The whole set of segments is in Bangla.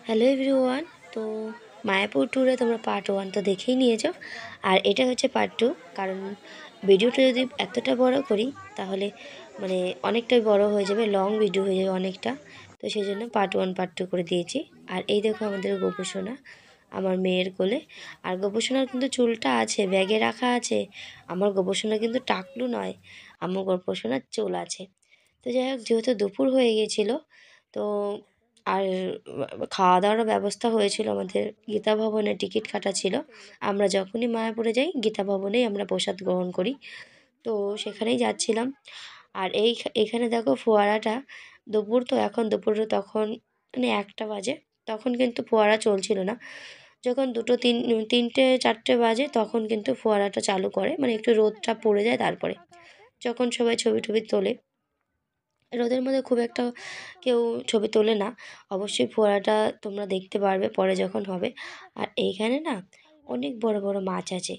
Hello everyone. তো মায়াপুর ট্যুরে তোমরা পার্ট 1 তো দেখেই নিয়েছো, আর এটা হচ্ছে পার্ট 2। কারণ ভিডিওটা যদি এতটা বড় করি তাহলে মানে অনেকটাই বড় হয়ে যাবে, লং ভিডিও হয়ে যাবে অনেকটা। তো সেই জন্য পার্ট 1 পার্ট 2 করে দিয়েছি। আর এই দেখো আমাদের গোপুসোনা আমার মেয়ের কোলে। আর গোপুসোনার কিন্তু চুলটা আছে, ব্যাগে রাখা আছে। আমার গোপুসোনা কিন্তু টাকলু নয়, আমার গোপুসোনার চুল আছে। তো যাই হোক, যেহেতু দুপুর হয়ে গিয়েছিলো, তো আর খাওয়া দাওয়ারও ব্যবস্থা হয়েছিল। আমাদের গীতা ভবনে টিকিট কাটা ছিল। আমরা যখনই মায়াপুরে যাই গীতা ভবনেই আমরা প্রসাদ গ্রহণ করি। তো সেখানেই যাচ্ছিলাম। আর এখানে দেখো ফোয়ারাটা, দুপুর তো এখন দুপুরে, তখন মানে 1টা বাজে, তখন কিন্তু ফোয়ারা চলছিল না। যখন 2টো 3টে 4টে বাজে তখন কিন্তু ফোয়ারাটা চালু করে, মানে একটু রোদটা পড়ে যায়। তারপরে যখন সবাই ছবি টবি তোলে, রোদের মধ্যে খুব একটা কেউ ছবি তোলে না। অবশ্যই ফোয়ারাটা তোমরা দেখতে পারবে পরে যখন হবে। আর এইখানে না অনেক বড় বড় মাছ আছে,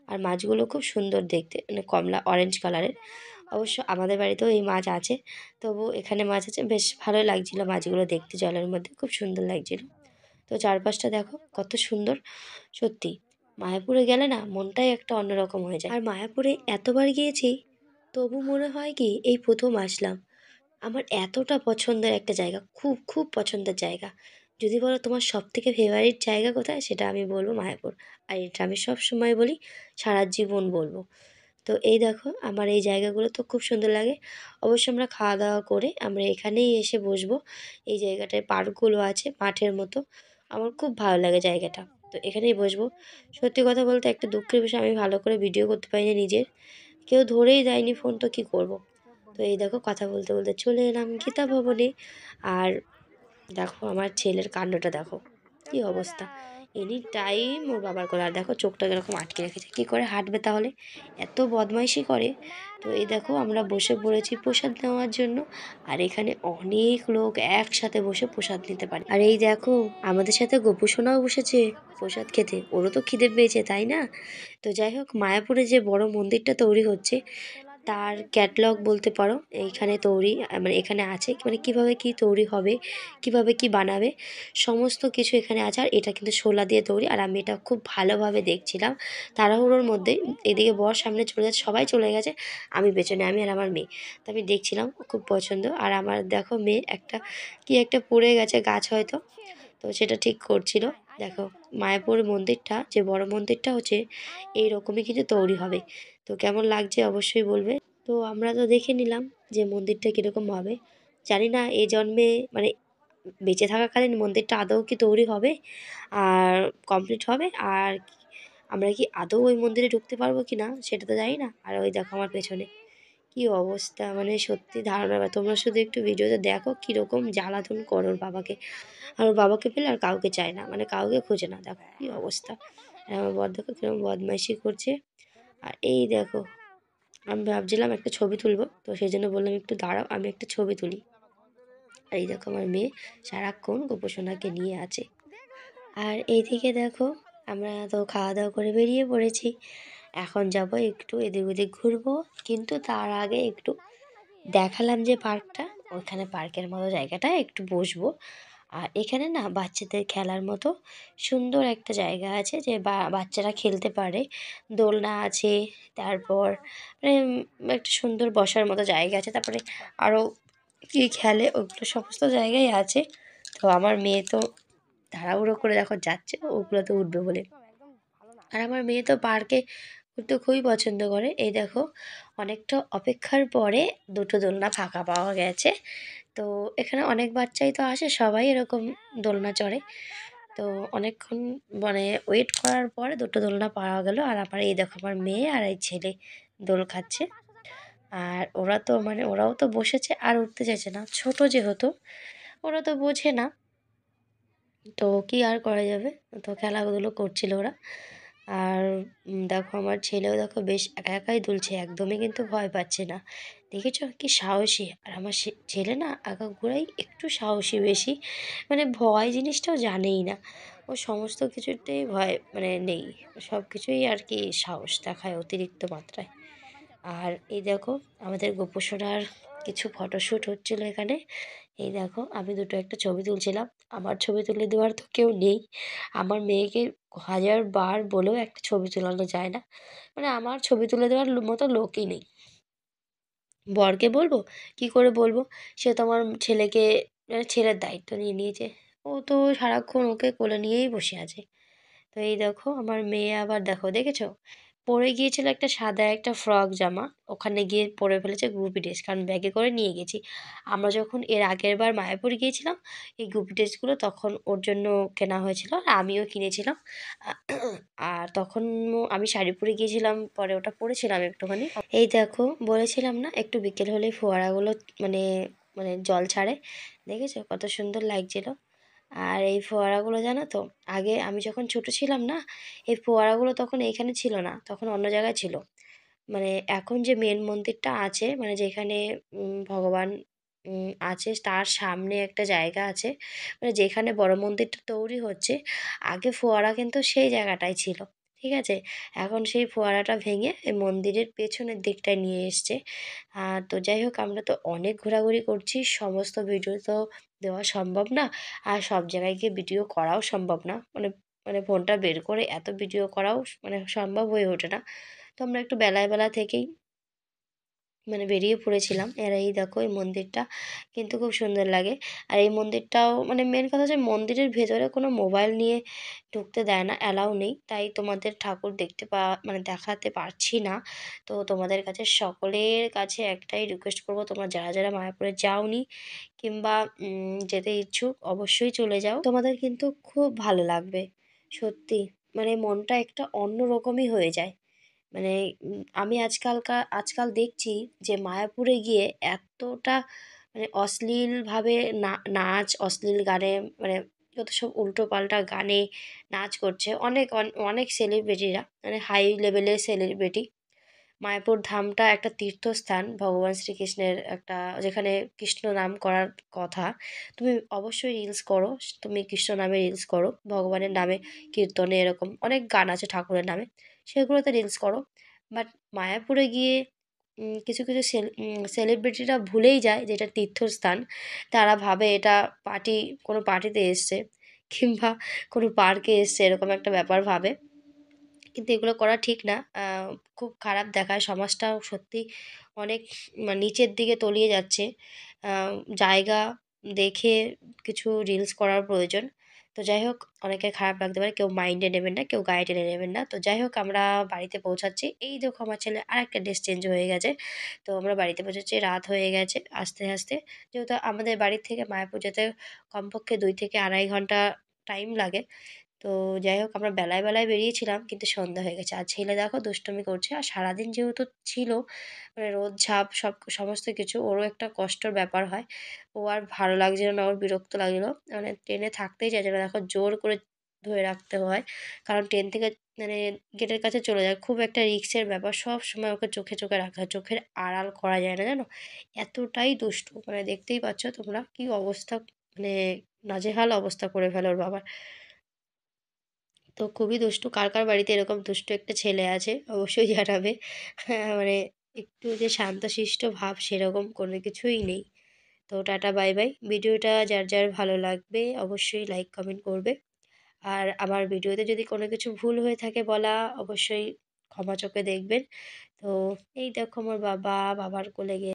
আর মাছগুলো খুব সুন্দর দেখতে, মানে কমলা অরেঞ্জ কালারের। অবশ্য আমাদের বাড়িতেও এই মাছ আছে, তবু এখানে মাছ আছে, বেশ ভালো লাগছিল মাছগুলো দেখতে, জলের মধ্যে খুব সুন্দর লাগছিল। তো চারপাশটা দেখো কত সুন্দর। সত্যি মায়াপুরে গেলে না মনটাই একটা অন্যরকম হয়ে যায়। আর মায়াপুরে এতবার গিয়েছি, তবু মনে হয় কি এই প্রথম আসলাম। আমার এতটা পছন্দের একটা জায়গা, খুব খুব পছন্দের জায়গা। যদি বলো তোমার সবথেকে ফেভারিট জায়গা কোথায়, সেটা আমি বলবো মায়াপুর। আর এটা আমি সব সময় বলি, সারা জীবন বলবো। তো এই দেখো আমার এই জায়গাগুলো তো খুব সুন্দর লাগে। অবশ্য আমরা খাওয়া দাওয়া করে আমরা এখানেই এসে বসবো। এই জায়গাটায় পার্কগুলো আছে মাঠের মতো, আমার খুব ভালো লাগে জায়গাটা। তো এখানেই বসবো। সত্যি কথা বলতে একটা দুঃখের বিষয়, আমি ভালো করে ভিডিও করতে পারিনি নিজের, কেউ ধরেই দেয়নি ফোন, তো কী করব। তো এই দেখো কথা বলতে বলতে চলে এলাম গীতা ভবনে। আর দেখো আমার ছেলের কাণ্ডটা দেখো, কি অবস্থা। এনি টাইম ওর বাবার কোলে, আর দেখো চোখটা এরকম আটকে রেখেছে, কী করে হাঁটবে তাহলে, এত বদমাইশি করে। তো এই দেখো আমরা বসে পড়েছি প্রসাদ নেওয়ার জন্য। আর এখানে অনেক লোক একসাথে বসে প্রসাদ নিতে পারে। আর এই দেখো আমাদের সাথে গোপুসোনাও বসেছে প্রসাদ খেতে, ওরও তো খিদে পেয়েছে তাই না। তো যাই হোক, মায়াপুরে যে বড় মন্দিরটা তৈরি হচ্ছে তার ক্যাটলগ বলতে পারো এইখানে তৈরি, মানে এখানে আছে, মানে কিভাবে কি তৈরি হবে, কিভাবে কি বানাবে, সমস্ত কিছু এখানে আছে। আর এটা কিন্তু শোলা দিয়ে তৈরি। আর আমি এটা খুব ভালোভাবে দেখছিলাম তাড়াহুড়োর মধ্যে। এদিকে বর সামনে চলে যাচ্ছে, সবাই চলে গেছে, আমি পেছনে, আমি আর আমার মেয়ে। তো আমি দেখছিলাম, খুব পছন্দ। আর আমার দেখো মেয়ে একটা কি একটা পড়ে গেছে গাছ হয়তো, তো সেটা ঠিক করছিল। দেখো মায়াপুর মন্দিরটা, যে বড় মন্দিরটা হচ্ছে এইরকমই কিন্তু তৈরি হবে। তো কেমন লাগছে অবশ্যই বলবে। তো আমরা তো দেখে নিলাম যে মন্দিরটা কীরকম হবে। জানি না এই জন্মে, মানে বেঁচে থাকাকালীন মন্দিরটা আদৌ কি তৈরি হবে আর কমপ্লিট হবে, আর আমরা কি আদৌ ওই মন্দিরে ঢুকতে পারবো কি না সেটা তো জানি না। আর ওই দেখো আমার পেছনে কি অবস্থা, মানে সত্যি ধারণা না। তোমরা শুধু একটু ভিডিওতে দেখো কীরকম জ্বালাতন করো ওর বাবাকে। আর ওর বাবাকে পেলে আর কাউকে চায় না, মানে কাউকে খোঁজে না। দেখো কী অবস্থা। আর আমার বর দেখো কীরকম বদমাইশি করছে। আর এই দেখো আমি ভাবছিলাম একটা ছবি তুলবো, তো সেই জন্য বললাম একটু দাঁড়াও আমি একটা ছবি তুলি। আর এই দেখো আমার মেয়ে সারাক্ষণ গোপোষণাকে নিয়ে আছে। আর এইদিকে দেখো আমরা তো খাওয়া দাওয়া করে বেরিয়ে পড়েছি। এখন যাব একটু এদিক ওদিক ঘুরবো, কিন্তু তার আগে একটু দেখালাম যে পার্কটা, ওখানে পার্কের মতো জায়গাটায় একটু বসবো। আর এখানে না বাচ্চাদের খেলার মতো সুন্দর একটা জায়গা আছে, যে বাচ্চারা খেলতে পারে, দোলনা আছে। তারপর মানে একটা সুন্দর বসার মতো জায়গা আছে। তারপরে আরও কী খেলে ওগুলো সমস্ত জায়গায় আছে। তো আমার মেয়ে তো তাড়াহুড়ো করে দেখো যাচ্ছে ওগুলোতে উঠবে বলে। আর আমার মেয়ে তো পার্কে ঘুরতে খুবই পছন্দ করে। এই দেখো অনেকটা অপেক্ষার পরে 2টো দোলনা ফাঁকা পাওয়া গেছে। তো এখানে অনেক বাচ্চাই তো আসে, সবাই এরকম দোলনা চড়ে। তো অনেকক্ষণ মানে ওয়েট করার পরে 2টো দোলনা পাওয়া গেল। আর আবার এই দেখো আমার মেয়ে আর এই ছেলে দোল খাচ্ছে। আর ওরা তো মানে ওরাও তো বসেছে আর উঠতে চাইছে না, ছোট যেহেতু ওরা তো বোঝে না। তো কি আর করা যাবে, তো খেলাধুলো করছিল ওরা। আর দেখো আমার ছেলেও দেখো বেশ একা একাই দুলছে, একদমই কিন্তু ভয় পাচ্ছে না। দেখেছো কি সাহসী। আর আমার ছেলে না আগাগোড়াই একটু সাহসী বেশি, মানে ভয় জিনিসটাও জানেই না। ও সমস্ত কিছুতেই ভয় মানে নেই, সব কিছুই আর কি সাহস দেখায় অতিরিক্ত মাত্রায়। আর এই দেখো আমাদের গোপোষণার কিছু ফটোশ্যুট হচ্ছিলো এখানে। এই দেখো আমি দুটো একটা ছবি তুলছিলাম। আমার ছবি তুলে দেওয়ার তো কেউ নেই। আমার মেয়েকে হাজার বার বলেও একটা ছবি তোলানো যায় না। মানে আমার ছবি তুলে দেওয়ার মতো লোকই নেই। বরকে বলবো, কি করে বলবো? সে তো আমার ছেলেকে মানে ছেলের দায়িত্ব নিয়ে নিয়েছে। ও তো সারাক্ষণ ওকে কোলে নিয়েই বসে আছে। তো এই দেখো আমার মেয়ে আবার দেখো, দেখেছো? পরে গিয়েছিল একটা সাদা একটা ফ্রক জামা, ওখানে গিয়ে পরে ফেলেছে গুপি ড্রেস, কারণ ব্যাগে করে নিয়ে গেছি। আমরা যখন এর আগের বার মায়াপুর গিয়েছিলাম এই গুপি ড্রেসগুলো তখন ওর জন্য কেনা হয়েছিল, আর আমিও কিনেছিলাম। আর তখন আমি শাড়ি পরে গিয়েছিলাম, পরে ওটা পরেছিলাম একটুখানি। এই দেখো বলেছিলাম না একটু বিকেল হলেই ফোয়ারাগুলো মানে মানে জল ছাড়ে, দেখেছো কত সুন্দর লাগছিল। আর এই ফোয়ারাগুলো জানো তো, আগে আমি যখন ছোট ছিলাম না, এই ফোয়ারাগুলো তখন এইখানে ছিল না, তখন অন্য জায়গায় ছিল। মানে এখন যে মেন মন্দিরটা আছে, মানে যেখানে ভগবান আছে, তার সামনে একটা জায়গা আছে, মানে যেখানে বড় মন্দিরটা তৈরি হচ্ছে, আগে ফোয়ারা কিন্তু সেই জায়গাটাই ছিল। ঠিক আছে, এখন সেই ফোয়ারাটা ভেঙে এই মন্দিরের পেছনের দিকটায় নিয়ে এসছে। তো যাই হোক, আমরা তো অনেক ঘোরাঘুরি করছি, সমস্ত ভিডিও তো দেওয়া সম্ভব না, আর সব জায়গায় গিয়ে ভিডিও করাও সম্ভব না। মানে মানে ফোনটা বের করে এত ভিডিও করাও মানে সম্ভব হয়ে ওঠে না। তো আমরা একটু বেলায় বেলা থেকেই মানে বেরিয়ে পড়েছিলাম। আর এই দেখো এই মন্দিরটা কিন্তু খুব সুন্দর লাগে। আর এই মন্দিরটাও মানে মেন কথা হচ্ছে মন্দিরের ভেতরে কোনো মোবাইল নিয়ে ঢুকতে দেয় না, অ্যালাউ নেই, তাই তোমাদের ঠাকুর দেখতে মানে দেখাতে পারছি না। তো তোমাদের কাছে সকলের কাছে একটাই রিকোয়েস্ট করব, তোমরা যারা যারা মায়াপুরে যাওনি কিংবা যেতে ইচ্ছুক অবশ্যই চলে যাও, তোমাদের কিন্তু খুব ভালো লাগবে। সত্যি মানে মনটা একটা অন্য রকমই হয়ে যায়। মানে আমি আজকাল দেখছি যে মায়াপুরে গিয়ে এতটা মানে অশ্লীলভাবে নাচ, অশ্লীল গানে, মানে যত সব উল্টোপাল্টা গানে নাচ করছে অনেক অনেক সেলিব্রিটিরা, মানে হাই লেভেলের সেলিব্রিটি। মায়াপুর ধামটা একটা তীর্থস্থান ভগবান শ্রীকৃষ্ণের একটা, যেখানে কৃষ্ণ নাম করার কথা। তুমি অবশ্যই রিলস করো, তুমি কৃষ্ণ নামে রিলস করো, ভগবানের নামে কীর্তনে এরকম অনেক গান আছে ঠাকুরের নামে, সেগুলোতে রিলস করো। বাট মায়াপুরে গিয়ে কিছু কিছু সেলিব্রিটিরা ভুলেই যায় যে এটা তীর্থস্থান। তারা ভাবে এটা পার্টি, কোনো পার্টিতে এসছে কিংবা কোনো পার্কে এসছে, এরকম একটা ব্যাপার ভাবে। কিন্তু এগুলো করা ঠিক না। খুব খারাপ দেখায়, সমাজটাও সত্যি অনেক নিচের দিকে তলিয়ে যাচ্ছে। আ জায়গা দেখে কিছু রিলস করার প্রয়োজন। তো যাই হোক, অনেকের খারাপ লাগতে পারে, কেউ মাইন্ডে নেবেন না, কেউ গায়ে টেনে নেবেন না। তো যাই হোক, আমরা বাড়িতে পৌঁছাচ্ছি। এই দেখো আমার ছেলে আরেকটা ড্রেস চেঞ্জ হয়ে গেছে। তো আমরা বাড়িতে পৌঁছাচ্ছি, রাত হয়ে গেছে আস্তে, আস্তে। যেহেতু আমাদের বাড়ির থেকে মায়াপুর যেতে কমপক্ষে ২ থেকে ২.৫ ঘন্টা টাইম লাগে। তো যাই হোক, আমরা বেলায় বেলায় বেরিয়েছিলাম কিন্তু সন্ধ্যা হয়ে গেছে। আর ছেলে দেখো দুষ্টুমি করছে। আর সারাদিন যেহেতু ছিল মানে রোদ ঝাপ সমস্ত কিছু, ওরও একটা কষ্টর ব্যাপার হয়। ও আর ভালো লাগছিল না, ওর বিরক্ত লাগছিল। মানে ট্রেনে থাকতেই চাইছে না। দেখো জোর করে ধরে রাখতে হয়। কারণ ট্রেন থেকে মানে গেটের কাছে চলে যায়। খুব একটা রিস্কের ব্যাপার। সবসময় ওকে চোখে চোখে রাখতে হয়। চোখের আড়াল করা যায় না, জানো? এতটাই দুষ্টু। মানে দেখতেই পাচ্ছ তোমরা কি অবস্থা, মানে নাজেহাল অবস্থা করে ফেলে ওর বাবার। তো খুবই দুষ্টু। কার কার বাড়িতে এরকম দুষ্টু একটা ছেলে আছে অবশ্যই জানাবে। হ্যাঁ, মানে একটু যে শান্তশিষ্ট ভাব সেরকম কোনো কিছুই নেই। তো টাটা বাই বাই। ভিডিওটা যার যার ভালো লাগবে অবশ্যই লাইক কমেন্ট করবে। আর আমার ভিডিওতে যদি কোনো কিছু ভুল হয়ে থাকে বলা, অবশ্যই ক্ষমা চোখে দেখবেন। তো এই দেখো আমার বাবা, বাবার কোলে গিয়ে